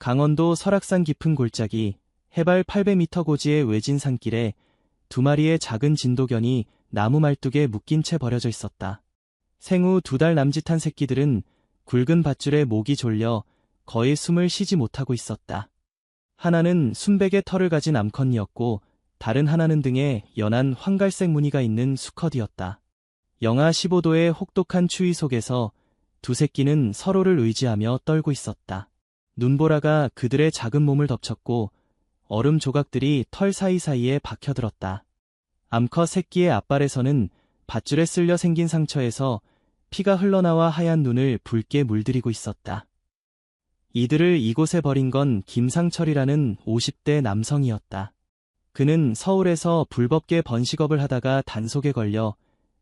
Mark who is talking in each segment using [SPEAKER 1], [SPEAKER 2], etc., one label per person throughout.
[SPEAKER 1] 강원도 설악산 깊은 골짜기 해발 800m 고지의 외진 산길에 두 마리의 작은 진도견이 나무 말뚝에 묶인 채 버려져 있었다. 생후 2달 남짓한 새끼들은 굵은 밧줄에 목이 졸려 거의 숨을 쉬지 못하고 있었다. 하나는 순백의 털을 가진 암컷이었고 다른 하나는 등에 연한 황갈색 무늬가 있는 수컷이었다. 영하 15도의 혹독한 추위 속에서 두 새끼는 서로를 의지하며 떨고 있었다. 눈보라가 그들의 작은 몸을 덮쳤고 얼음 조각들이 털 사이사이에 박혀들었다. 암컷 새끼의 앞발에서는 밧줄에 쓸려 생긴 상처에서 피가 흘러나와 하얀 눈을 붉게 물들이고 있었다. 이들을 이곳에 버린 건 김상철이라는 50대 남성이었다. 그는 서울에서 불법계 번식업을 하다가 단속에 걸려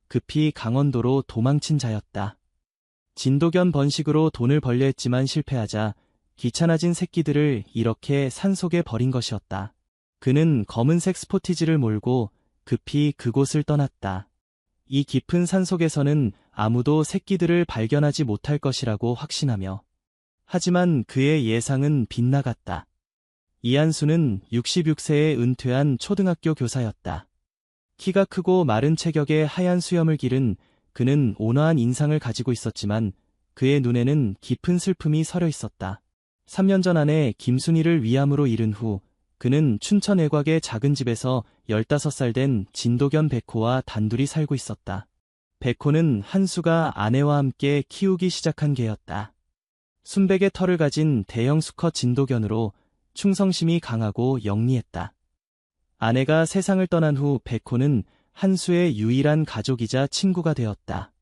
[SPEAKER 1] 급히 강원도로 도망친 자였다. 진도견 번식으로 돈을 벌려 했지만 실패하자 귀찮아진 새끼들을 이렇게 산속에 버린 것이었다. 그는 검은색 스포티지를 몰고 급히 그곳을 떠났다. 이 깊은 산속에서는 아무도 새끼들을 발견하지 못할 것이라고 확신하며. 하지만 그의 예상은 빗나갔다. 이한수는 66세의 은퇴한 초등학교 교사였다. 키가 크고 마른 체격에 하얀 수염을 기른 그는 온화한 인상을 가지고 있었지만 그의 눈에는 깊은 슬픔이 서려 있었다. 3년 전 아내 김순희를 위암으로 잃은 후 그는 춘천 외곽의 작은 집에서 15살 된 진도견 백호와 단둘이 살고 있었다. 백호는 한수가 아내와 함께 키우기 시작한 개였다. 순백의 털을 가진 대형 수컷 진도견으로 충성심이 강하고 영리했다. 아내가 세상을 떠난 후 백호는 한수의 유일한 가족이자 친구가 되었다.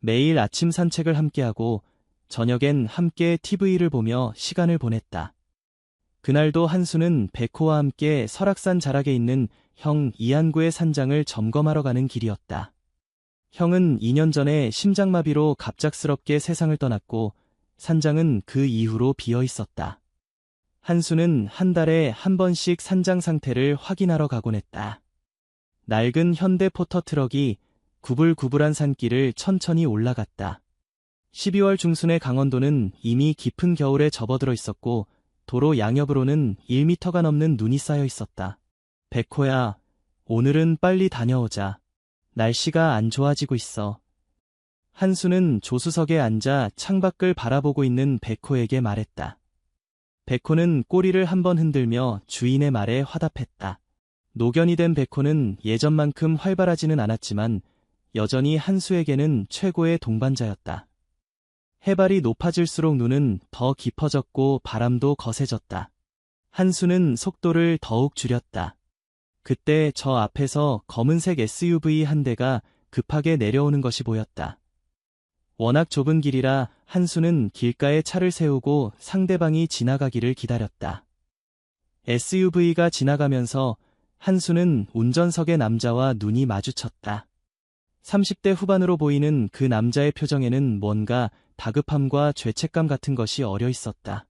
[SPEAKER 1] 매일 아침 산책을 함께하고 저녁엔 함께 TV를 보며 시간을 보냈다. 그날도 한수는 백호와 함께 설악산 자락에 있는 형 이한구의 산장을 점검하러 가는 길이었다. 형은 2년 전에 심장마비로 갑작스럽게 세상을 떠났고 산장은 그 이후로 비어 있었다. 한수는 한 달에 한 번씩 산장 상태를 확인하러 가곤 했다. 낡은 현대 포터트럭이 구불구불한 산길을 천천히 올라갔다. 12월 중순의 강원도는 이미 깊은 겨울에 접어들어 있었고 도로 양옆으로는 1미터가 넘는 눈이 쌓여 있었다. 백호야, 오늘은 빨리 다녀오자. 날씨가 안 좋아지고 있어. 한수는 조수석에 앉아 창밖을 바라보고 있는 백호에게 말했다. 백호는 꼬리를 한번 흔들며 주인의 말에 화답했다. 노견이 된 백호는 예전만큼 활발하지는 않았지만 여전히 한수에게는 최고의 동반자였다. 해발이 높아질수록 눈은 더 깊어졌고 바람도 거세졌다. 한수는 속도를 더욱 줄였다. 그때 저 앞에서 검은색 SUV 한 대가 급하게 내려오는 것이 보였다. 워낙 좁은 길이라 한수는 길가에 차를 세우고 상대방이 지나가기를 기다렸다. SUV가 지나가면서 한수는 운전석의 남자와 눈이 마주쳤다. 30대 후반으로 보이는 그 남자의 표정에는 뭔가 다급함과 죄책감 같은 것이 어려 있었다.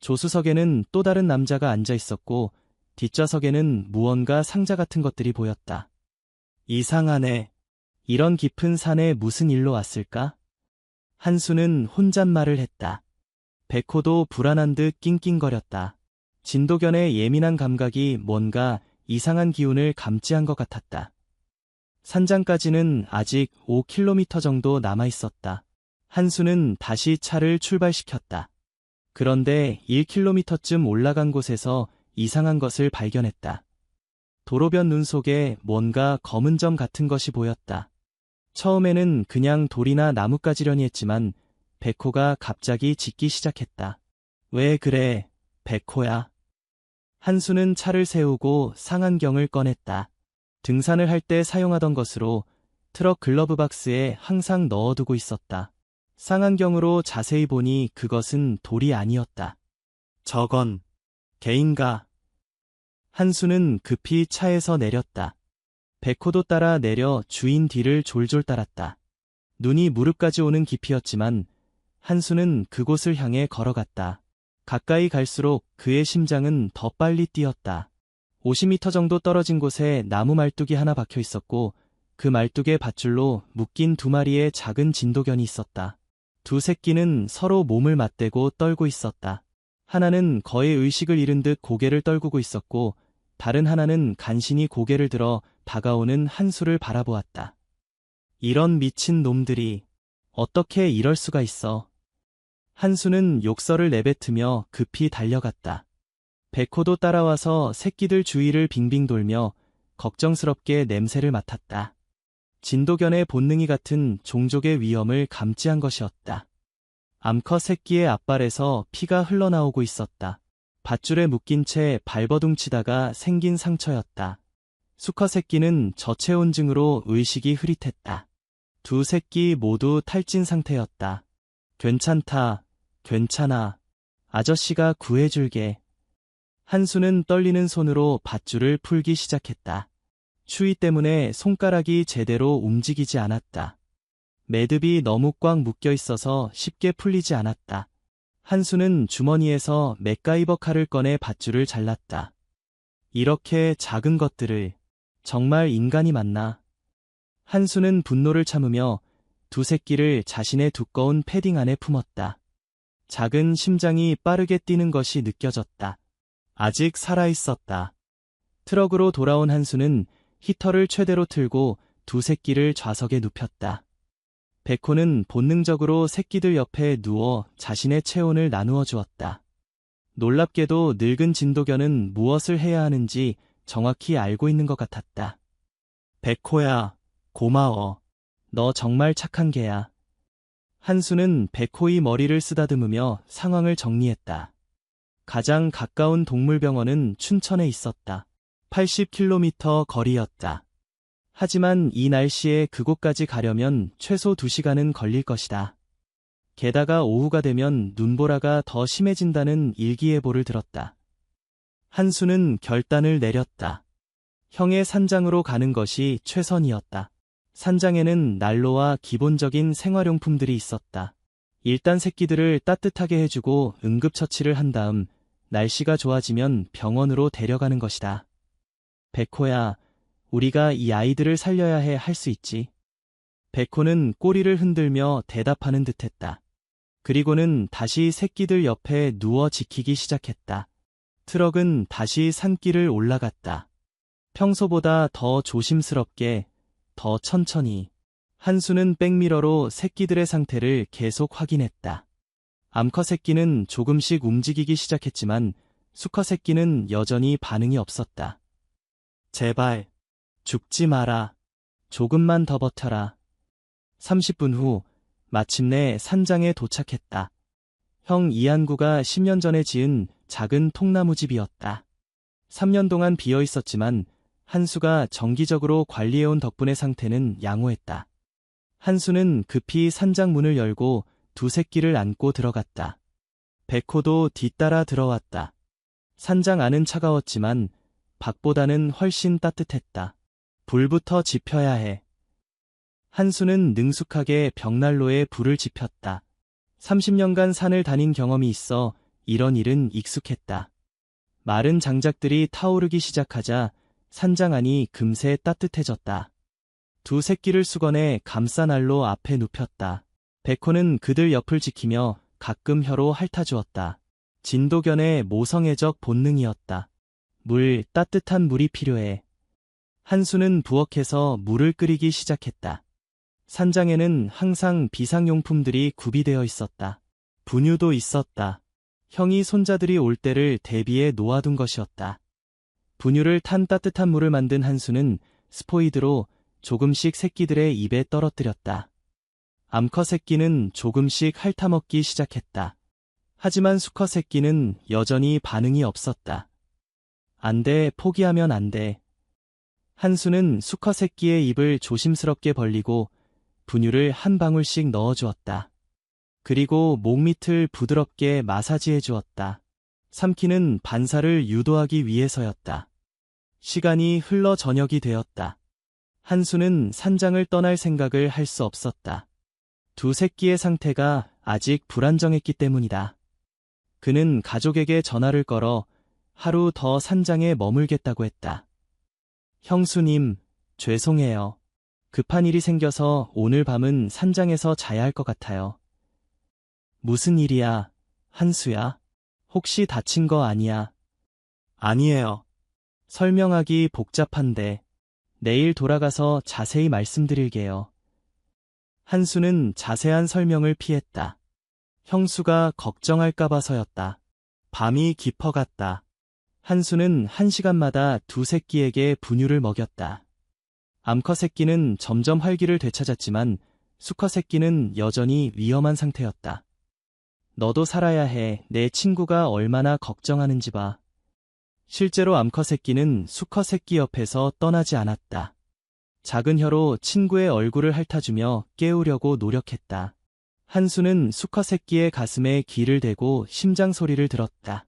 [SPEAKER 1] 조수석에는 또 다른 남자가 앉아 있었고 뒷좌석에는 무언가 상자 같은 것들이 보였다. 이상하네. 이런 깊은 산에 무슨 일로 왔을까? 한수는 혼잣말을 했다. 백호도 불안한 듯 낑낑거렸다. 진도견의 예민한 감각이 뭔가 이상한 기운을 감지한 것 같았다. 산장까지는 아직 5km 정도 남아 있었다. 한수는 다시 차를 출발시켰다. 그런데 1km쯤 올라간 곳에서 이상한 것을 발견했다. 도로변 눈 속에 뭔가 검은 점 같은 것이 보였다. 처음에는 그냥 돌이나 나뭇가지려니 했지만 백호가 갑자기 짖기 시작했다. 왜 그래, 백호야? 한수는 차를 세우고 상안경을 꺼냈다. 등산을 할 때 사용하던 것으로 트럭 글러브 박스에 항상 넣어두고 있었다. 상안경으로 자세히 보니 그것은 돌이 아니었다. 저건 개인가? 한수는 급히 차에서 내렸다. 백호도 따라 내려 주인 뒤를 졸졸 따랐다. 눈이 무릎까지 오는 깊이였지만 한수는 그곳을 향해 걸어갔다. 가까이 갈수록 그의 심장은 더 빨리 뛰었다. 50m 정도 떨어진 곳에 나무 말뚝이 하나 박혀 있었고 그 말뚝의 밧줄로 묶인 두 마리의 작은 진도견이 있었다. 두 새끼는 서로 몸을 맞대고 떨고 있었다. 하나는 거의 의식을 잃은 듯 고개를 떨구고 있었고, 다른 하나는 간신히 고개를 들어 다가오는 한수를 바라보았다. 이런 미친 놈들이 어떻게 이럴 수가 있어. 한수는 욕설을 내뱉으며 급히 달려갔다. 백호도 따라와서 새끼들 주위를 빙빙 돌며 걱정스럽게 냄새를 맡았다. 진도견의 본능이 같은 종족의 위험을 감지한 것이었다. 암컷 새끼의 앞발에서 피가 흘러나오고 있었다. 밧줄에 묶인 채 발버둥치다가 생긴 상처였다. 수컷 새끼는 저체온증으로 의식이 흐릿했다. 두 새끼 모두 탈진 상태였다. 괜찮다, 괜찮아. 아저씨가 구해줄게. 한수는 떨리는 손으로 밧줄을 풀기 시작했다. 추위 때문에 손가락이 제대로 움직이지 않았다. 매듭이 너무 꽉 묶여 있어서 쉽게 풀리지 않았다. 한수는 주머니에서 맥가이버 칼을 꺼내 밧줄을 잘랐다. 이렇게 작은 것들을 정말 인간이 맞나? 한수는 분노를 참으며 두 새끼를 자신의 두꺼운 패딩 안에 품었다. 작은 심장이 빠르게 뛰는 것이 느껴졌다. 아직 살아있었다. 트럭으로 돌아온 한수는 히터를 최대로 틀고 두 새끼를 좌석에 눕혔다. 백호는 본능적으로 새끼들 옆에 누워 자신의 체온을 나누어 주었다. 놀랍게도 늙은 진도견은 무엇을 해야 하는지 정확히 알고 있는 것 같았다. 백호야, 고마워. 너 정말 착한 개야. 한수는 백호의 머리를 쓰다듬으며 상황을 정리했다. 가장 가까운 동물병원은 춘천에 있었다. 80km 거리였다. 하지만 이 날씨에 그곳까지 가려면 최소 2시간은 걸릴 것이다. 게다가 오후가 되면 눈보라가 더 심해진다는 일기예보를 들었다. 한수는 결단을 내렸다. 형의 산장으로 가는 것이 최선이었다. 산장에는 난로와 기본적인 생활용품들이 있었다. 일단 새끼들을 따뜻하게 해주고 응급처치를 한 다음 날씨가 좋아지면 병원으로 데려가는 것이다. 백호야, 우리가 이 아이들을 살려야 해 할 수 있지. 백호는 꼬리를 흔들며 대답하는 듯했다. 그리고는 다시 새끼들 옆에 누워 지키기 시작했다. 트럭은 다시 산길을 올라갔다. 평소보다 더 조심스럽게, 더 천천히. 한수는 백미러로 새끼들의 상태를 계속 확인했다. 암컷 새끼는 조금씩 움직이기 시작했지만 수컷 새끼는 여전히 반응이 없었다. 제발, 죽지 마라. 조금만 더 버텨라. 30분 후, 마침내 산장에 도착했다. 형 이한구가 10년 전에 지은 작은 통나무집이었다. 3년 동안 비어 있었지만 한수가 정기적으로 관리해온 덕분에 상태는 양호했다. 한수는 급히 산장 문을 열고 두 새끼를 안고 들어갔다. 백호도 뒤따라 들어왔다. 산장 안은 차가웠지만 밖보다는 훨씬 따뜻했다. 불부터 지펴야 해. 한수는 능숙하게 벽난로에 불을 지폈다. 30년간 산을 다닌 경험이 있어 이런 일은 익숙했다. 마른 장작들이 타오르기 시작하자 산장 안이 금세 따뜻해졌다. 두 새끼를 수건에 감싸 난로 앞에 눕혔다. 백호는 그들 옆을 지키며 가끔 혀로 핥아주었다. 진도견의 모성애적 본능이었다. 따뜻한 물이 필요해. 한수는 부엌에서 물을 끓이기 시작했다. 산장에는 항상 비상용품들이 구비되어 있었다. 분유도 있었다. 형이 손자들이 올 때를 대비해 놓아둔 것이었다. 분유를 탄 따뜻한 물을 만든 한수는 스포이드로 조금씩 새끼들의 입에 떨어뜨렸다. 암컷 새끼는 조금씩 핥아먹기 시작했다. 하지만 수컷 새끼는 여전히 반응이 없었다. 안 돼, 포기하면 안 돼. 한수는 수컷 새끼의 입을 조심스럽게 벌리고 분유를 한 방울씩 넣어주었다. 그리고 목 밑을 부드럽게 마사지해 주었다. 삼키는 반사를 유도하기 위해서였다. 시간이 흘러 저녁이 되었다. 한수는 산장을 떠날 생각을 할 수 없었다. 두 새끼의 상태가 아직 불안정했기 때문이다. 그는 가족에게 전화를 걸어 하루 더 산장에 머물겠다고 했다. 형수님, 죄송해요. 급한 일이 생겨서 오늘 밤은 산장에서 자야 할 것 같아요. 무슨 일이야, 한수야? 혹시 다친 거 아니야? 아니에요. 설명하기 복잡한데 내일 돌아가서 자세히 말씀드릴게요. 한수는 자세한 설명을 피했다. 형수가 걱정할까 봐서였다. 밤이 깊어갔다. 한수는 1시간마다 두 새끼에게 분유를 먹였다. 암컷 새끼는 점점 활기를 되찾았지만 수컷 새끼는 여전히 위험한 상태였다. 너도 살아야 해. 내 친구가 얼마나 걱정하는지 봐. 실제로 암컷 새끼는 수컷 새끼 옆에서 떠나지 않았다. 작은 혀로 친구의 얼굴을 핥아주며 깨우려고 노력했다. 한수는 수컷 새끼의 가슴에 귀를 대고 심장 소리를 들었다.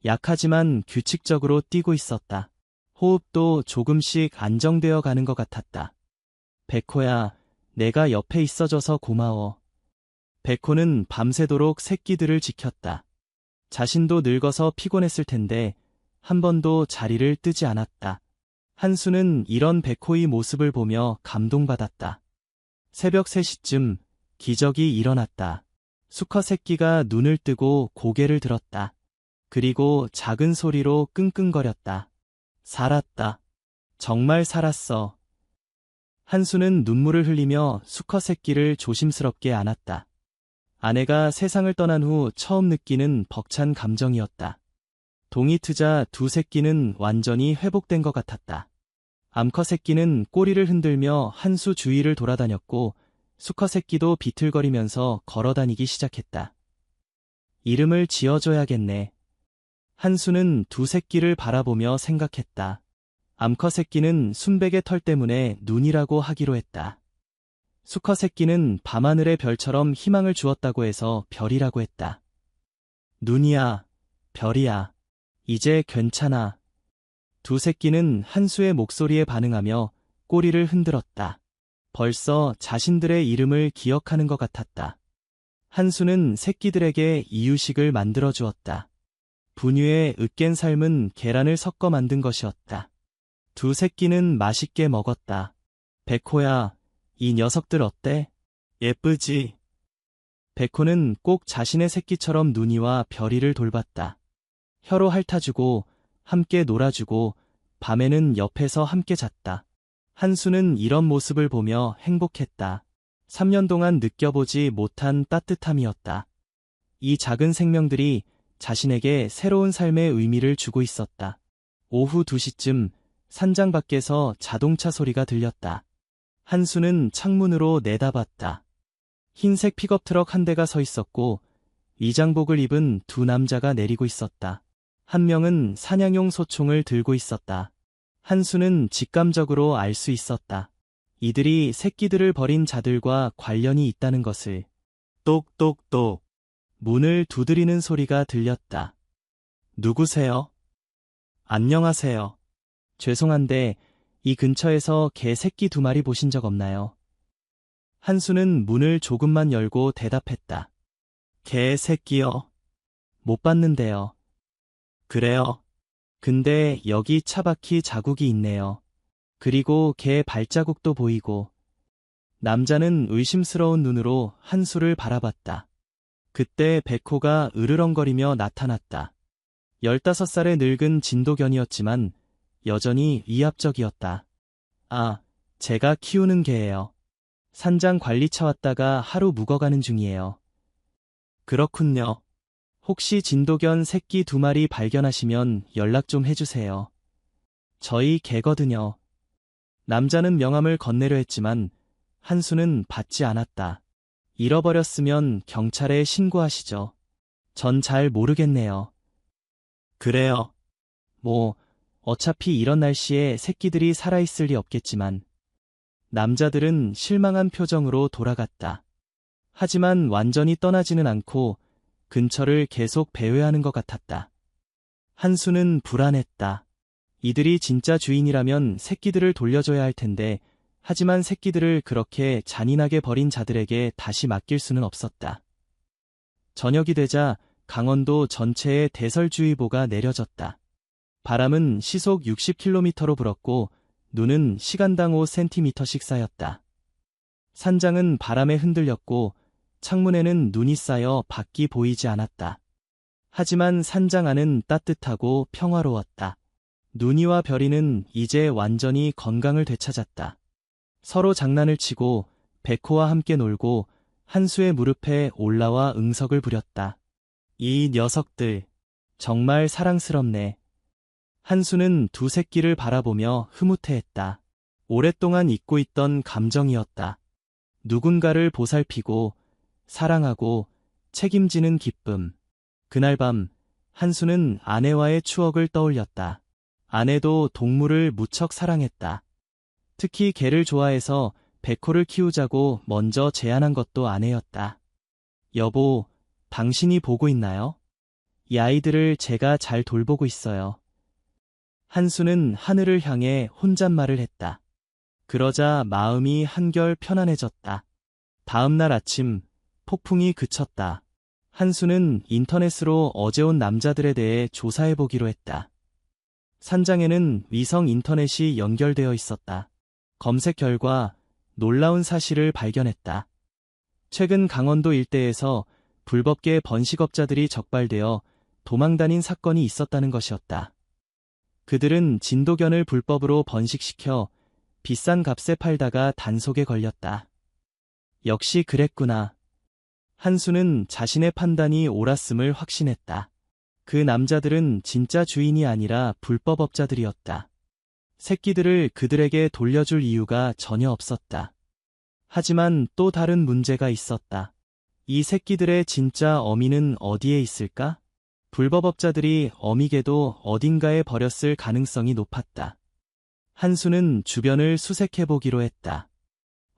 [SPEAKER 1] 약하지만 규칙적으로 뛰고 있었다. 호흡도 조금씩 안정되어 가는 것 같았다. 백호야, 내가 옆에 있어줘서 고마워. 백호는 밤새도록 새끼들을 지켰다. 자신도 늙어서 피곤했을 텐데 한 번도 자리를 뜨지 않았다. 한수는 이런 백호의 모습을 보며 감동받았다. 새벽 3시쯤 기적이 일어났다. 수컷 새끼가 눈을 뜨고 고개를 들었다. 그리고 작은 소리로 끙끙거렸다. 살았다. 정말 살았어. 한수는 눈물을 흘리며 수컷 새끼를 조심스럽게 안았다. 아내가 세상을 떠난 후 처음 느끼는 벅찬 감정이었다. 동이 트자 두 새끼는 완전히 회복된 것 같았다. 암컷 새끼는 꼬리를 흔들며 한수 주위를 돌아다녔고 수컷 새끼도 비틀거리면서 걸어다니기 시작했다. 이름을 지어줘야겠네. 한수는 두 새끼를 바라보며 생각했다. 암컷 새끼는 순백의 털 때문에 눈이라고 하기로 했다. 수컷 새끼는 밤하늘의 별처럼 희망을 주었다고 해서 별이라고 했다. 눈이야, 별이야. 이제 괜찮아. 두 새끼는 한수의 목소리에 반응하며 꼬리를 흔들었다. 벌써 자신들의 이름을 기억하는 것 같았다. 한수는 새끼들에게 이유식을 만들어 주었다. 분유에 으깬 삶은 계란을 섞어 만든 것이었다. 두 새끼는 맛있게 먹었다. 백호야, 이 녀석들 어때? 예쁘지? 백호는 꼭 자신의 새끼처럼 눈이와 별이를 돌봤다. 혀로 핥아주고 함께 놀아주고 밤에는 옆에서 함께 잤다. 한수는 이런 모습을 보며 행복했다. 3년 동안 느껴보지 못한 따뜻함이었다. 이 작은 생명들이 자신에게 새로운 삶의 의미를 주고 있었다. 오후 2시쯤 산장 밖에서 자동차 소리가 들렸다. 한수는 창문으로 내다봤다. 흰색 픽업 트럭 한 대가 서 있었고 위장복을 입은 두 남자가 내리고 있었다. 한 명은 사냥용 소총을 들고 있었다. 한수는 직감적으로 알 수 있었다. 이들이 새끼들을 버린 자들과 관련이 있다는 것을. 똑똑똑. 문을 두드리는 소리가 들렸다. 누구세요? 안녕하세요. 죄송한데 이 근처에서 개 새끼 2마리 보신 적 없나요? 한수는 문을 조금만 열고 대답했다. 개 새끼요? 못 봤는데요. 그래요? 근데 여기 차바퀴 자국이 있네요. 그리고 개 발자국도 보이고. 남자는 의심스러운 눈으로 한수를 바라봤다. 그때 백호가 으르렁거리며 나타났다. 15살의 늙은 진도견이었지만 여전히 위압적이었다. 아, 제가 키우는 개예요. 산장 관리차 왔다가 하루 묵어가는 중이에요. 그렇군요. 혹시 진도견 새끼 2마리 발견하시면 연락 좀 해주세요. 저희 개거든요. 남자는 명함을 건네려 했지만 한수는 받지 않았다. 잃어버렸으면 경찰에 신고하시죠. 전 잘 모르겠네요. 그래요. 뭐, 어차피 이런 날씨에 새끼들이 살아있을 리 없겠지만. 남자들은 실망한 표정으로 돌아갔다. 하지만 완전히 떠나지는 않고 근처를 계속 배회하는 것 같았다. 한수는 불안했다. 이들이 진짜 주인이라면 새끼들을 돌려줘야 할 텐데, 하지만 새끼들을 그렇게 잔인하게 버린 자들에게 다시 맡길 수는 없었다. 저녁이 되자 강원도 전체에 대설주의보가 내려졌다. 바람은 시속 60km로 불었고 눈은 시간당 5cm씩 쌓였다. 산장은 바람에 흔들렸고 창문에는 눈이 쌓여 밖이 보이지 않았다. 하지만 산장 안은 따뜻하고 평화로웠다. 누니와 별이는 이제 완전히 건강을 되찾았다. 서로 장난을 치고 백호와 함께 놀고 한수의 무릎에 올라와 응석을 부렸다. 이 녀석들, 정말 사랑스럽네. 한수는 두 새끼를 바라보며 흐뭇해했다. 오랫동안 잊고 있던 감정이었다. 누군가를 보살피고 사랑하고 책임지는 기쁨. 그날 밤 한수는 아내와의 추억을 떠올렸다. 아내도 동물을 무척 사랑했다. 특히 개를 좋아해서 백호를 키우자고 먼저 제안한 것도 아내였다. 여보, 당신이 보고 있나요? 이 아이들을 제가 잘 돌보고 있어요. 한수는 하늘을 향해 혼잣말을 했다. 그러자 마음이 한결 편안해졌다. 다음 날 아침, 폭풍이 그쳤다. 한수는 인터넷으로 어제 온 남자들에 대해 조사해보기로 했다. 산장에는 위성 인터넷이 연결되어 있었다. 검색 결과 놀라운 사실을 발견했다. 최근 강원도 일대에서 불법계 번식업자들이 적발되어 도망다닌 사건이 있었다는 것이었다. 그들은 진도견을 불법으로 번식시켜 비싼 값에 팔다가 단속에 걸렸다. 역시 그랬구나. 한수는 자신의 판단이 옳았음을 확신했다. 그 남자들은 진짜 주인이 아니라 불법업자들이었다. 새끼들을 그들에게 돌려줄 이유가 전혀 없었다. 하지만 또 다른 문제가 있었다. 이 새끼들의 진짜 어미는 어디에 있을까? 불법업자들이 어미개도 어딘가에 버렸을 가능성이 높았다. 한수는 주변을 수색해보기로 했다.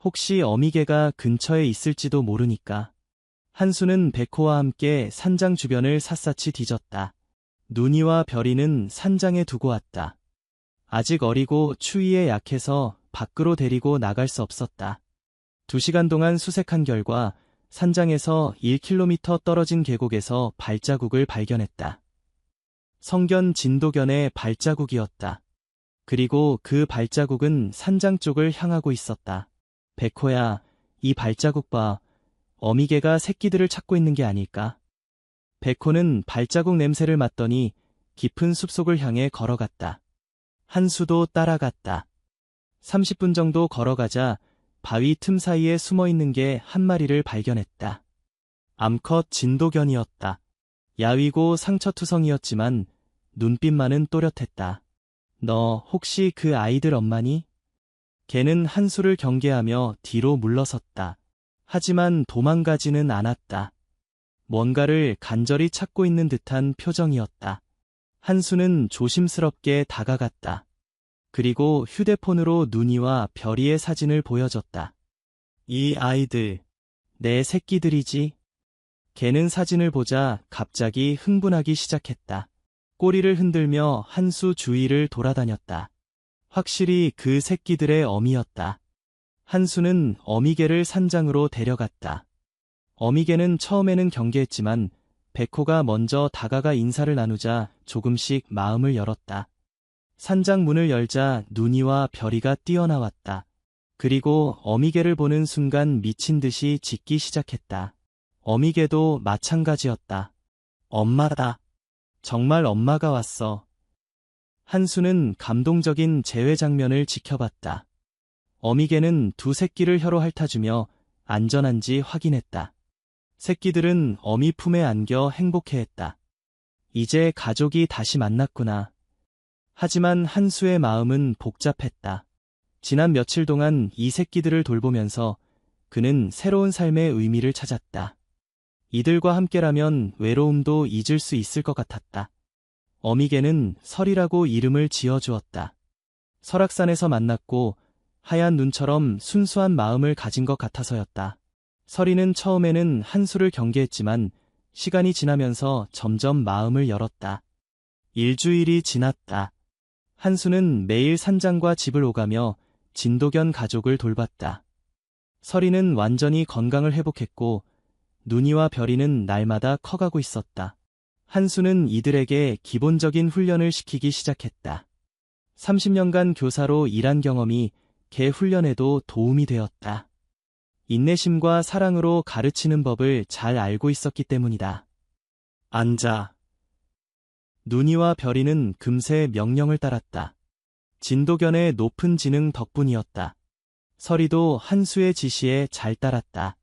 [SPEAKER 1] 혹시 어미개가 근처에 있을지도 모르니까. 한수는 백호와 함께 산장 주변을 샅샅이 뒤졌다. 누니와 별이는 산장에 두고 왔다. 아직 어리고 추위에 약해서 밖으로 데리고 나갈 수 없었다. 2시간 동안 수색한 결과 산장에서 1km 떨어진 계곡에서 발자국을 발견했다. 성견 진도견의 발자국이었다. 그리고 그 발자국은 산장 쪽을 향하고 있었다. 백호야, 이 발자국 봐. 어미개가 새끼들을 찾고 있는 게 아닐까? 백호는 발자국 냄새를 맡더니 깊은 숲속을 향해 걸어갔다. 한수도 따라갔다. 30분 정도 걸어가자 바위 틈 사이에 숨어 있는 게 한 마리를 발견했다. 암컷 진도견이었다. 야위고 상처투성이었지만 눈빛만은 또렷했다. 너 혹시 그 아이들 엄마니? 걔는 한수를 경계하며 뒤로 물러섰다. 하지만 도망가지는 않았다. 뭔가를 간절히 찾고 있는 듯한 표정이었다. 한수는 조심스럽게 다가갔다. 그리고 휴대폰으로 누니와 별이의 사진을 보여줬다. 이 아이들, 내 새끼들이지? 걔는 사진을 보자 갑자기 흥분하기 시작했다. 꼬리를 흔들며 한수 주위를 돌아다녔다. 확실히 그 새끼들의 어미였다. 한수는 어미개를 산장으로 데려갔다. 어미개는 처음에는 경계했지만 백호가 먼저 다가가 인사를 나누자 조금씩 마음을 열었다. 산장 문을 열자 누니와 별이가 뛰어나왔다. 그리고 어미개를 보는 순간 미친 듯이 짖기 시작했다. 어미개도 마찬가지였다. 엄마다. 정말 엄마가 왔어. 한수는 감동적인 재회 장면을 지켜봤다. 어미개는 두 새끼를 혀로 핥아주며 안전한지 확인했다. 새끼들은 어미 품에 안겨 행복해했다. 이제 가족이 다시 만났구나. 하지만 한수의 마음은 복잡했다. 지난 며칠 동안 이 새끼들을 돌보면서 그는 새로운 삶의 의미를 찾았다. 이들과 함께라면 외로움도 잊을 수 있을 것 같았다. 어미개는 설이라고 이름을 지어주었다. 설악산에서 만났고 하얀 눈처럼 순수한 마음을 가진 것 같아서였다. 설이는 처음에는 한수를 경계했지만 시간이 지나면서 점점 마음을 열었다. 일주일이 지났다. 한수는 매일 산장과 집을 오가며 진도견 가족을 돌봤다. 설이는 완전히 건강을 회복했고 누니와 별이는 날마다 커가고 있었다. 한수는 이들에게 기본적인 훈련을 시키기 시작했다. 30년간 교사로 일한 경험이 개 훈련에도 도움이 되었다. 인내심과 사랑으로 가르치는 법을 잘 알고 있었기 때문이다. 앉아. 눈이와 별이는 금세 명령을 따랐다. 진도견의 높은 지능 덕분이었다. 서리도 한수의 지시에 잘 따랐다.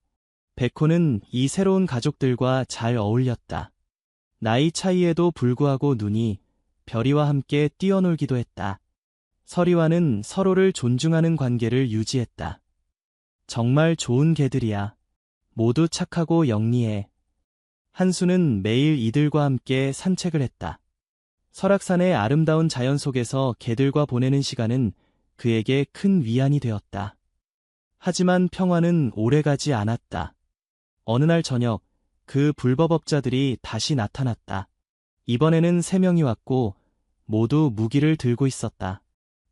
[SPEAKER 1] 백호는 이 새로운 가족들과 잘 어울렸다. 나이 차이에도 불구하고 눈이 별이와 함께 뛰어놀기도 했다. 서리와는 서로를 존중하는 관계를 유지했다. 정말 좋은 개들이야. 모두 착하고 영리해. 한수는 매일 이들과 함께 산책을 했다. 설악산의 아름다운 자연 속에서 개들과 보내는 시간은 그에게 큰 위안이 되었다. 하지만 평화는 오래가지 않았다. 어느 날 저녁, 그 불법업자들이 다시 나타났다. 이번에는 3명이 왔고 모두 무기를 들고 있었다.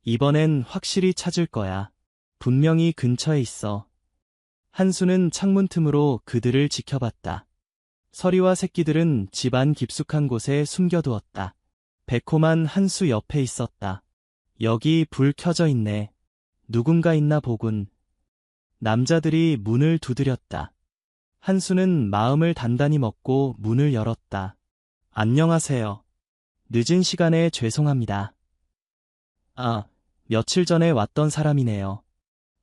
[SPEAKER 1] 이번엔 확실히 찾을 거야. 분명히 근처에 있어. 한수는 창문 틈으로 그들을 지켜봤다. 서리와 새끼들은 집안 깊숙한 곳에 숨겨두었다. 백호만 한수 옆에 있었다. 여기 불 켜져 있네. 누군가 있나 보군. 남자들이 문을 두드렸다. 한수는 마음을 단단히 먹고 문을 열었다. 안녕하세요. 늦은 시간에 죄송합니다. 아, 며칠 전에 왔던 사람이네요.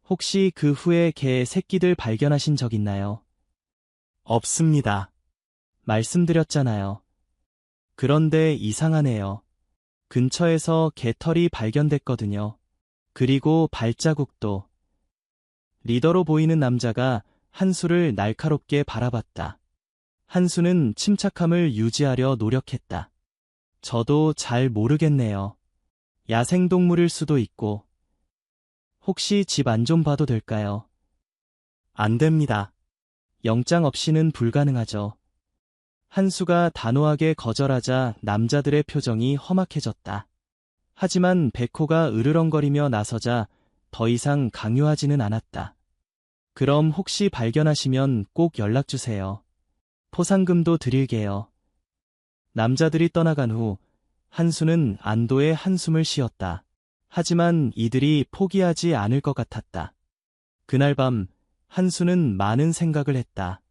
[SPEAKER 1] 혹시 그 후에 개 새끼들 발견하신 적 있나요? 없습니다. 말씀드렸잖아요. 그런데 이상하네요. 근처에서 개털이 발견됐거든요. 그리고 발자국도. 리더로 보이는 남자가 한수를 날카롭게 바라봤다. 한수는 침착함을 유지하려 노력했다. 저도 잘 모르겠네요. 야생동물일 수도 있고. 혹시 집 안 좀 봐도 될까요? 안 됩니다. 영장 없이는 불가능하죠. 한수가 단호하게 거절하자 남자들의 표정이 험악해졌다. 하지만 백호가 으르렁거리며 나서자 더 이상 강요하지는 않았다. 그럼 혹시 발견하시면 꼭 연락주세요. 포상금도 드릴게요. 남자들이 떠나간 후 한수는 안도의 한숨을 쉬었다. 하지만 이들이 포기하지 않을 것 같았다. 그날 밤 한수는 많은 생각을 했다.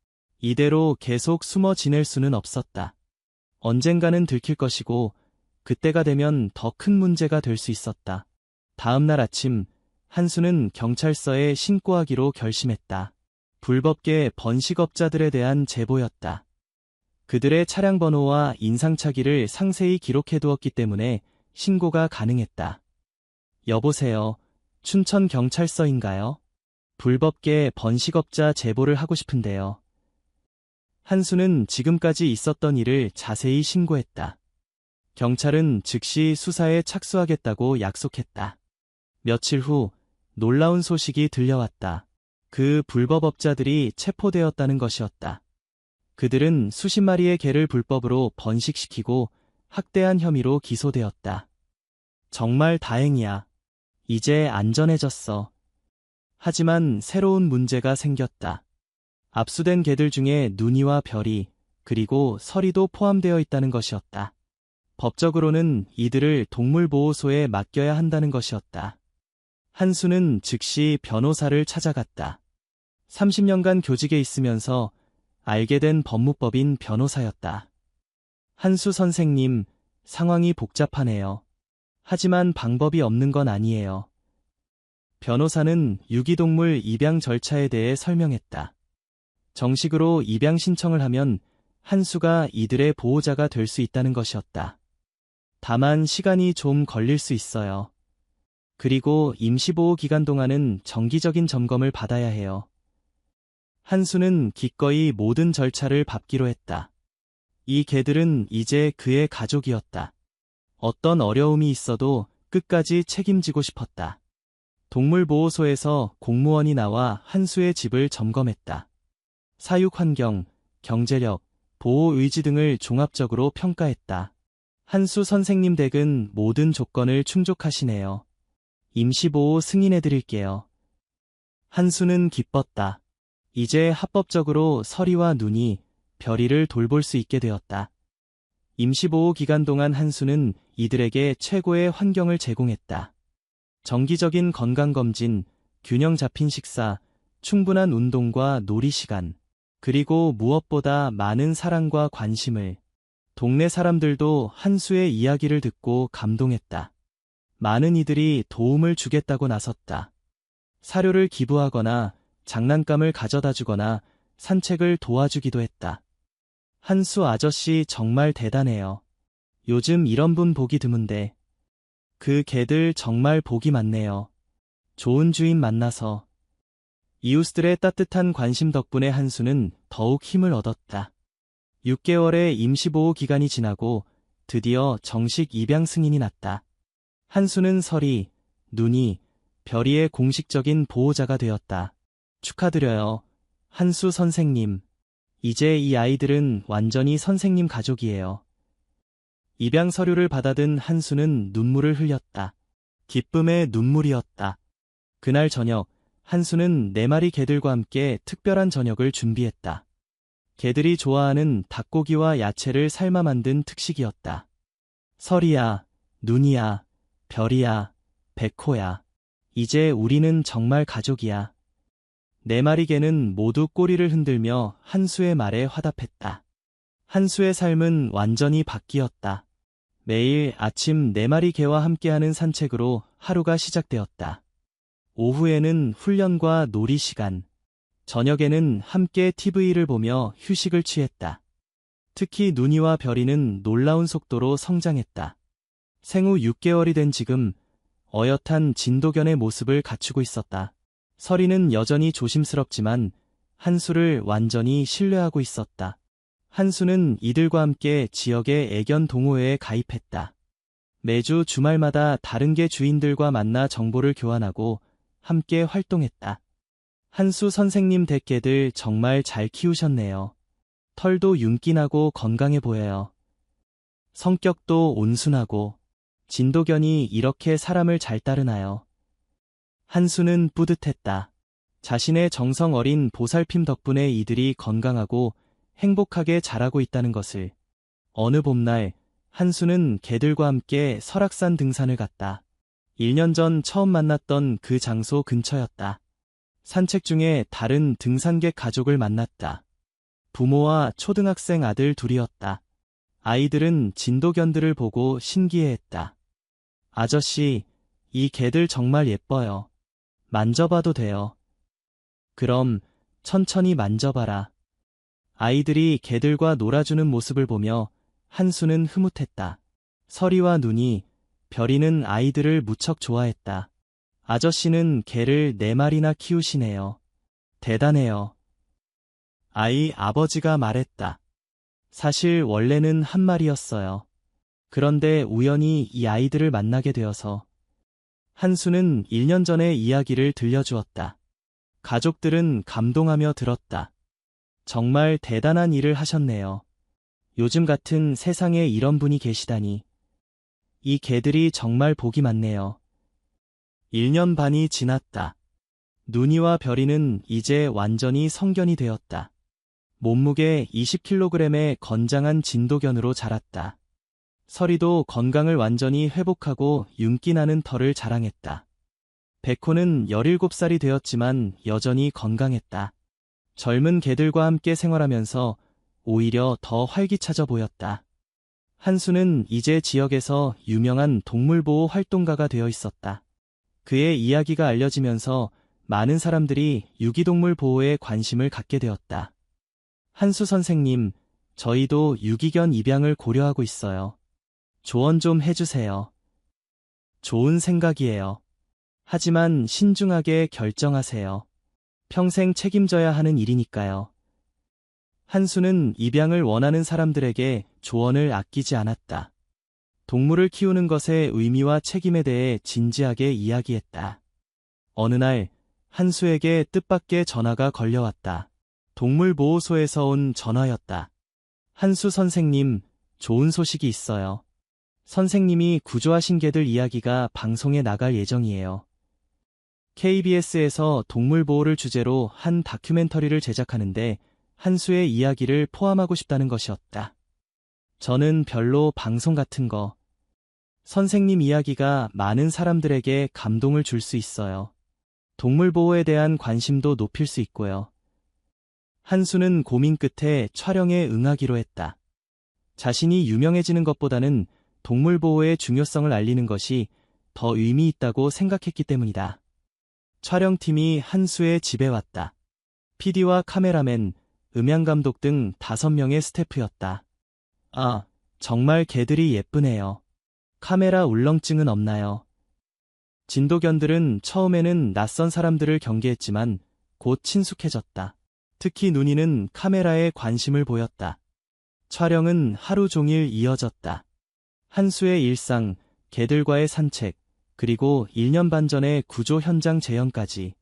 [SPEAKER 1] 이대로 계속 숨어 지낼 수는 없었다. 언젠가는 들킬 것이고 그때가 되면 더 큰 문제가 될 수 있었다. 다음 날 아침 한수는 경찰서에 신고하기로 결심했다. 불법계 번식업자들에 대한 제보였다. 그들의 차량 번호와 인상착의를 상세히 기록해두었기 때문에 신고가 가능했다. 여보세요. 춘천경찰서인가요? 불법계 번식업자 제보를 하고 싶은데요. 한수는 지금까지 있었던 일을 자세히 신고했다. 경찰은 즉시 수사에 착수하겠다고 약속했다. 며칠 후 놀라운 소식이 들려왔다. 그 불법업자들이 체포되었다는 것이었다. 그들은 수십 마리의 개를 불법으로 번식시키고 학대한 혐의로 기소되었다. 정말 다행이야. 이제 안전해졌어. 하지만 새로운 문제가 생겼다. 압수된 개들 중에 눈이와 별이 그리고 서리도 포함되어 있다는 것이었다. 법적으로는 이들을 동물보호소에 맡겨야 한다는 것이었다. 한수는 즉시 변호사를 찾아갔다. 30년간 교직에 있으면서 알게 된 법무법인 변호사였다. 한수 선생님, 상황이 복잡하네요. 하지만 방법이 없는 건 아니에요. 변호사는 유기동물 입양 절차에 대해 설명했다. 정식으로 입양 신청을 하면 한수가 이들의 보호자가 될 수 있다는 것이었다. 다만 시간이 좀 걸릴 수 있어요. 그리고 임시보호 기간 동안은 정기적인 점검을 받아야 해요. 한수는 기꺼이 모든 절차를 밟기로 했다. 이 개들은 이제 그의 가족이었다. 어떤 어려움이 있어도 끝까지 책임지고 싶었다. 동물보호소에서 공무원이 나와 한수의 집을 점검했다. 사육 환경, 경제력, 보호 의지 등을 종합적으로 평가했다. 한수 선생님 댁은 모든 조건을 충족하시네요. 임시보호 승인해드릴게요. 한수는 기뻤다. 이제 합법적으로 서리와 눈이 별이를 돌볼 수 있게 되었다. 임시보호 기간 동안 한수는 이들에게 최고의 환경을 제공했다. 정기적인 건강검진, 균형 잡힌 식사, 충분한 운동과 놀이 시간, 그리고 무엇보다 많은 사랑과 관심을. 동네 사람들도 한수의 이야기를 듣고 감동했다. 많은 이들이 도움을 주겠다고 나섰다. 사료를 기부하거나 장난감을 가져다 주거나 산책을 도와주기도 했다. 한수 아저씨 정말 대단해요. 요즘 이런 분 보기 드문데. 그 개들 정말 복이 많네요. 좋은 주인 만나서. 이웃들의 따뜻한 관심 덕분에 한수는 더욱 힘을 얻었다. 6개월의 임시보호 기간이 지나고 드디어 정식 입양 승인이 났다. 한수는 설이, 눈이, 별이의 공식적인 보호자가 되었다. 축하드려요. 한수 선생님. 이제 이 아이들은 완전히 선생님 가족이에요. 입양 서류를 받아든 한수는 눈물을 흘렸다. 기쁨의 눈물이었다. 그날 저녁, 한수는 4마리 개들과 함께 특별한 저녁을 준비했다. 개들이 좋아하는 닭고기와 야채를 삶아 만든 특식이었다. 설이야, 눈이야, 별이야, 백호야. 이제 우리는 정말 가족이야. 4마리 개는 모두 꼬리를 흔들며 한수의 말에 화답했다. 한수의 삶은 완전히 바뀌었다. 매일 아침 4마리 개와 함께하는 산책으로 하루가 시작되었다. 오후에는 훈련과 놀이 시간, 저녁에는 함께 TV를 보며 휴식을 취했다. 특히 눈이와 별이는 놀라운 속도로 성장했다. 생후 6개월이 된 지금 어엿한 진도견의 모습을 갖추고 있었다. 설이는 여전히 조심스럽지만 한수를 완전히 신뢰하고 있었다. 한수는 이들과 함께 지역의 애견 동호회에 가입했다. 매주 주말마다 다른 개 주인들과 만나 정보를 교환하고 함께 활동했다. 한수 선생님 댁 개들 정말 잘 키우셨네요. 털도 윤기나고 건강해 보여요. 성격도 온순하고. 진도견이 이렇게 사람을 잘 따르나요? 한수는 뿌듯했다. 자신의 정성 어린 보살핌 덕분에 이들이 건강하고 행복하게 자라고 있다는 것을. 어느 봄날, 한수는 개들과 함께 설악산 등산을 갔다. 1년 전 처음 만났던 그 장소 근처였다. 산책 중에 다른 등산객 가족을 만났다. 부모와 초등학생 아들 둘이었다. 아이들은 진도견들을 보고 신기해했다. 아저씨, 이 개들 정말 예뻐요. 만져봐도 돼요. 그럼 천천히 만져봐라. 아이들이 개들과 놀아주는 모습을 보며 한수는 흐뭇했다. 설이와 눈이, 별이는 아이들을 무척 좋아했다. 아저씨는 개를 4마리나 키우시네요. 대단해요. 아이 아버지가 말했다. 사실 원래는 1마리였어요. 그런데 우연히 이 아이들을 만나게 되어서. 한수는 1년 전의 이야기를 들려주었다. 가족들은 감동하며 들었다. 정말 대단한 일을 하셨네요. 요즘 같은 세상에 이런 분이 계시다니. 이 개들이 정말 복이 많네요. 1년 반이 지났다. 눈이와 별이는 이제 완전히 성견이 되었다. 몸무게 20kg의 건장한 진도견으로 자랐다. 설이도 건강을 완전히 회복하고 윤기 나는 털을 자랑했다. 백호는 17살이 되었지만 여전히 건강했다. 젊은 개들과 함께 생활하면서 오히려 더 활기차져 보였다. 한수는 이제 지역에서 유명한 동물보호 활동가가 되어 있었다. 그의 이야기가 알려지면서 많은 사람들이 유기동물 보호에 관심을 갖게 되었다. 한수 선생님, 저희도 유기견 입양을 고려하고 있어요. 조언 좀 해주세요. 좋은 생각이에요. 하지만 신중하게 결정하세요. 평생 책임져야 하는 일이니까요. 한수는 입양을 원하는 사람들에게 조언을 아끼지 않았다. 동물을 키우는 것의 의미와 책임에 대해 진지하게 이야기했다. 어느 날 한수에게 뜻밖의 전화가 걸려왔다. 동물보호소에서 온 전화였다. 한수 선생님, 좋은 소식이 있어요. 선생님이 구조하신 개들 이야기가 방송에 나갈 예정이에요. KBS에서 동물보호를 주제로 한 다큐멘터리를 제작하는데 한수의 이야기를 포함하고 싶다는 것이었다. 저는 별로 방송 같은 거. 선생님 이야기가 많은 사람들에게 감동을 줄 수 있어요. 동물보호에 대한 관심도 높일 수 있고요. 한수는 고민 끝에 촬영에 응하기로 했다. 자신이 유명해지는 것보다는 동물 보호의 중요성을 알리는 것이 더 의미 있다고 생각했기 때문이다. 촬영팀이 한수의 집에 왔다. PD와 카메라맨, 음향감독 등 5명의 스태프였다. 아, 정말 개들이 예쁘네요. 카메라 울렁증은 없나요? 진도견들은 처음에는 낯선 사람들을 경계했지만 곧 친숙해졌다. 특히 누니는 카메라에 관심을 보였다. 촬영은 하루 종일 이어졌다. 한수의 일상, 개들과의 산책, 그리고 1년 반 전의 구조 현장 재현까지.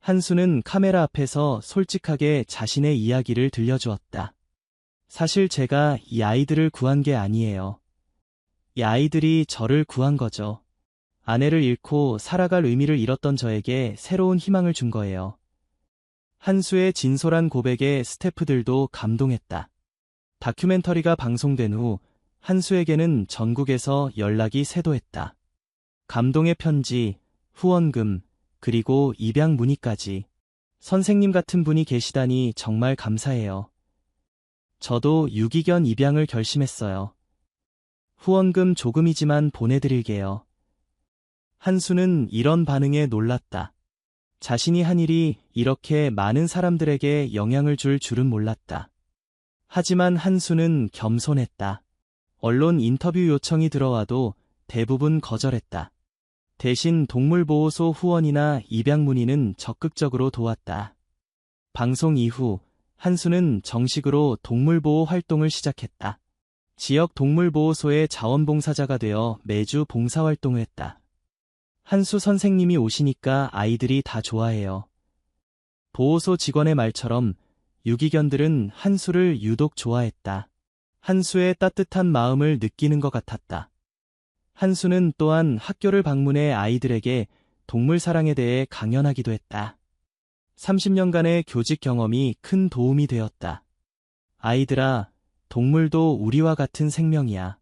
[SPEAKER 1] 한수는 카메라 앞에서 솔직하게 자신의 이야기를 들려주었다. 사실 제가 이 아이들을 구한 게 아니에요. 이 아이들이 저를 구한 거죠. 아내를 잃고 살아갈 의미를 잃었던 저에게 새로운 희망을 준 거예요. 한수의 진솔한 고백에 스태프들도 감동했다. 다큐멘터리가 방송된 후 한수에게는 전국에서 연락이 쇄도했다. 감동의 편지, 후원금, 그리고 입양 문의까지. 선생님 같은 분이 계시다니 정말 감사해요. 저도 유기견 입양을 결심했어요. 후원금 조금이지만 보내드릴게요. 한수는 이런 반응에 놀랐다. 자신이 한 일이 이렇게 많은 사람들에게 영향을 줄 줄은 몰랐다. 하지만 한수는 겸손했다. 언론 인터뷰 요청이 들어와도 대부분 거절했다. 대신 동물보호소 후원이나 입양 문의는 적극적으로 도왔다. 방송 이후 한수는 정식으로 동물보호 활동을 시작했다. 지역 동물보호소의 자원봉사자가 되어 매주 봉사활동을 했다. 한수 선생님이 오시니까 아이들이 다 좋아해요. 보호소 직원의 말처럼 유기견들은 한수를 유독 좋아했다. 한수의 따뜻한 마음을 느끼는 것 같았다. 한수는 또한 학교를 방문해 아이들에게 동물 사랑에 대해 강연하기도 했다. 30년간의 교직 경험이 큰 도움이 되었다. 아이들아, 동물도 우리와 같은 생명이야.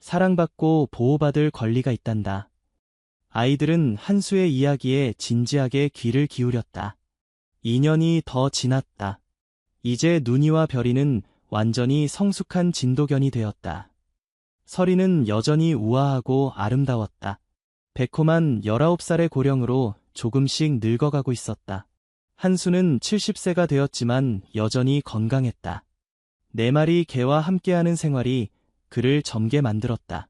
[SPEAKER 1] 사랑받고 보호받을 권리가 있단다. 아이들은 한수의 이야기에 진지하게 귀를 기울였다. 2년이 더 지났다. 이제 누니와 별이는 완전히 성숙한 진도견이 되었다. 서리는 여전히 우아하고 아름다웠다. 백호만 19살의 고령으로 조금씩 늙어가고 있었다. 한수는 70세가 되었지만 여전히 건강했다. 4마리 개와 함께하는 생활이 그를 젊게 만들었다.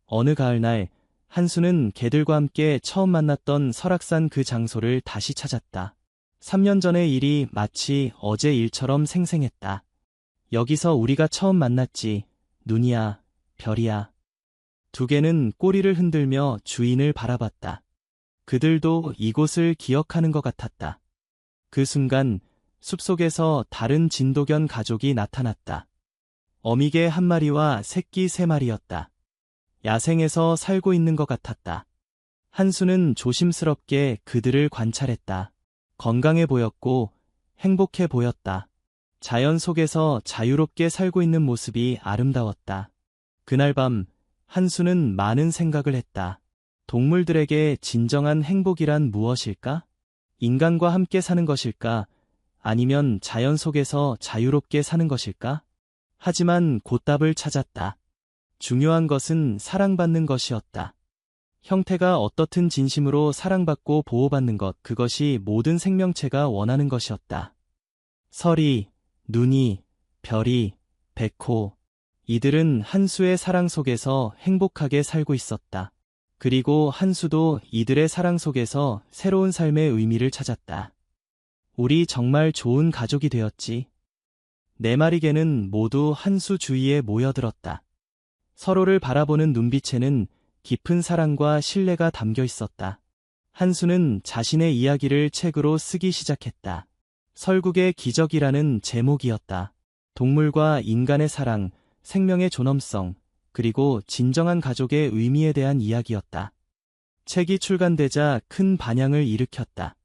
[SPEAKER 1] 어느 가을날 한수는 개들과 함께 처음 만났던 설악산 그 장소를 다시 찾았다. 3년 전의 일이 마치 어제 일처럼 생생했다. 여기서 우리가 처음 만났지, 누니야, 별이야. 2개는 꼬리를 흔들며 주인을 바라봤다. 그들도 이곳을 기억하는 것 같았다. 그 순간 숲속에서 다른 진도견 가족이 나타났다. 어미개 1마리와 새끼 3마리였다. 야생에서 살고 있는 것 같았다. 한수는 조심스럽게 그들을 관찰했다. 건강해 보였고 행복해 보였다. 자연 속에서 자유롭게 살고 있는 모습이 아름다웠다. 그날 밤 한수는 많은 생각을 했다. 동물들에게 진정한 행복이란 무엇일까? 인간과 함께 사는 것일까? 아니면 자연 속에서 자유롭게 사는 것일까? 하지만 곧 답을 찾았다. 중요한 것은 사랑받는 것이었다. 형태가 어떻든 진심으로 사랑받고 보호받는 것, 그것이 모든 생명체가 원하는 것이었다. 설이, 누니, 별이, 백호, 이들은 한수의 사랑 속에서 행복하게 살고 있었다. 그리고 한수도 이들의 사랑 속에서 새로운 삶의 의미를 찾았다. 우리 정말 좋은 가족이 되었지. 4마리 개는 모두 한수 주위에 모여들었다. 서로를 바라보는 눈빛에는 깊은 사랑과 신뢰가 담겨 있었다. 한수는 자신의 이야기를 책으로 쓰기 시작했다. 설국의 기적이라는 제목이었다. 동물과 인간의 사랑, 생명의 존엄성, 그리고 진정한 가족의 의미에 대한 이야기였다. 책이 출간되자 큰 반향을 일으켰다.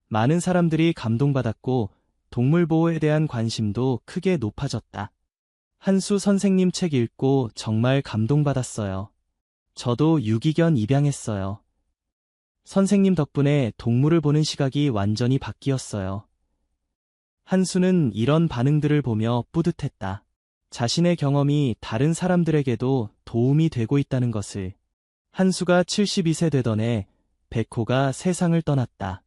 [SPEAKER 1] 많은 사람들이 감동받았고 동물보호에 대한 관심도 크게 높아졌다. 한수 선생님 책 읽고 정말 감동받았어요. 저도 유기견 입양했어요. 선생님 덕분에 동물을 보는 시각이 완전히 바뀌었어요. 한수는 이런 반응들을 보며 뿌듯했다. 자신의 경험이 다른 사람들에게도 도움이 되고 있다는 것을. 한수가 72세 되던 해 백호가 세상을 떠났다.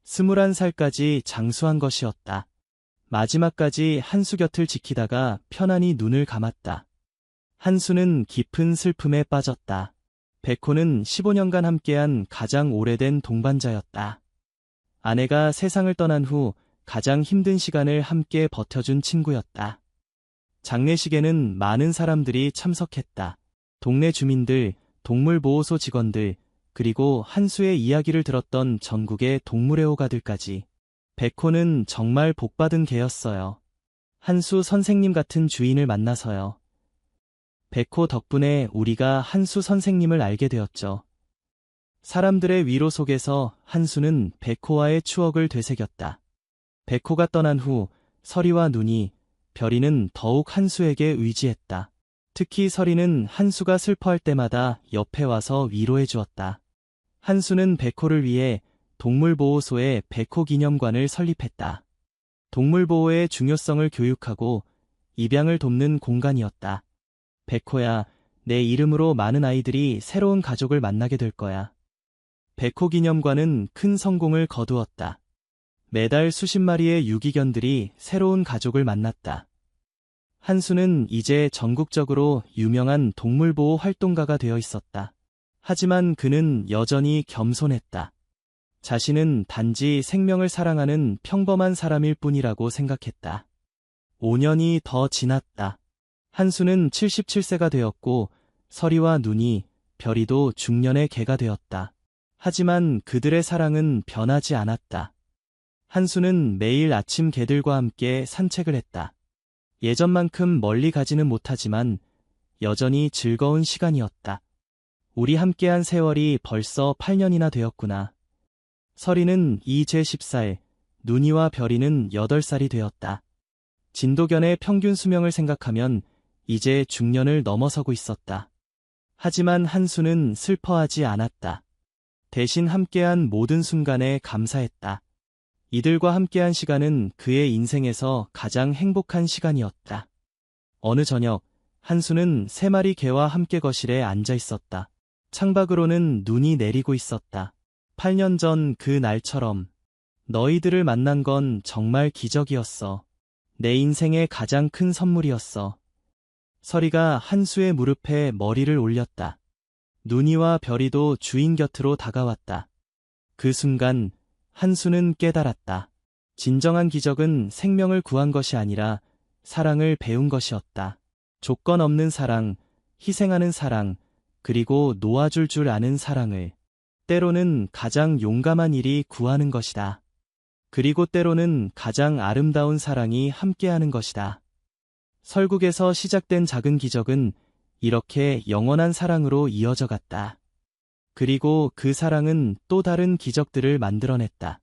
[SPEAKER 1] 21살까지 장수한 것이었다. 마지막까지 한수 곁을 지키다가 편안히 눈을 감았다. 한수는 깊은 슬픔에 빠졌다. 백호는 15년간 함께한 가장 오래된 동반자였다. 아내가 세상을 떠난 후 가장 힘든 시간을 함께 버텨준 친구였다. 장례식에는 많은 사람들이 참석했다. 동네 주민들, 동물보호소 직원들, 그리고 한수의 이야기를 들었던 전국의 동물애호가들까지. 백호는 정말 복받은 개였어요. 한수 선생님 같은 주인을 만나서요. 백호 덕분에 우리가 한수 선생님을 알게 되었죠. 사람들의 위로 속에서 한수는 백호와의 추억을 되새겼다. 백호가 떠난 후 서리와 눈이, 별이는 더욱 한수에게 의지했다. 특히 서리는 한수가 슬퍼할 때마다 옆에 와서 위로해 주었다. 한수는 백호를 위해 동물보호소에 백호기념관을 설립했다. 동물보호의 중요성을 교육하고 입양을 돕는 공간이었다. 백호야, 내 이름으로 많은 아이들이 새로운 가족을 만나게 될 거야. 백호기념관은 큰 성공을 거두었다. 매달 수십 마리의 유기견들이 새로운 가족을 만났다. 한수는 이제 전국적으로 유명한 동물보호 활동가가 되어 있었다. 하지만 그는 여전히 겸손했다. 자신은 단지 생명을 사랑하는 평범한 사람일 뿐이라고 생각했다. 5년이 더 지났다. 한수는 77세가 되었고 서리와 눈이, 별이도 중년의 개가 되었다. 하지만 그들의 사랑은 변하지 않았다. 한수는 매일 아침 개들과 함께 산책을 했다. 예전만큼 멀리 가지는 못하지만 여전히 즐거운 시간이었다. 우리 함께한 세월이 벌써 8년이나 되었구나. 서리는 이제 10살, 눈이와 별이는 8살이 되었다. 진도견의 평균 수명을 생각하면 이제 중년을 넘어서고 있었다. 하지만 한수는 슬퍼하지 않았다. 대신 함께한 모든 순간에 감사했다. 이들과 함께한 시간은 그의 인생에서 가장 행복한 시간이었다. 어느 저녁, 한수는 3마리 개와 함께 거실에 앉아 있었다. 창밖으로는 눈이 내리고 있었다. 8년 전 그 날처럼. 너희들을 만난 건 정말 기적이었어. 내 인생의 가장 큰 선물이었어. 서리가 한수의 무릎에 머리를 올렸다. 눈이와 별이도 주인 곁으로 다가왔다. 그 순간 한수는 깨달았다. 진정한 기적은 생명을 구한 것이 아니라 사랑을 배운 것이었다. 조건 없는 사랑, 희생하는 사랑, 그리고 놓아줄 줄 아는 사랑을. 때로는 가장 용감한 일이 구하는 것이다. 그리고 때로는 가장 아름다운 사랑이 함께하는 것이다. 설국에서 시작된 작은 기적은 이렇게 영원한 사랑으로 이어져 갔다. 그리고 그 사랑은 또 다른 기적들을 만들어냈다.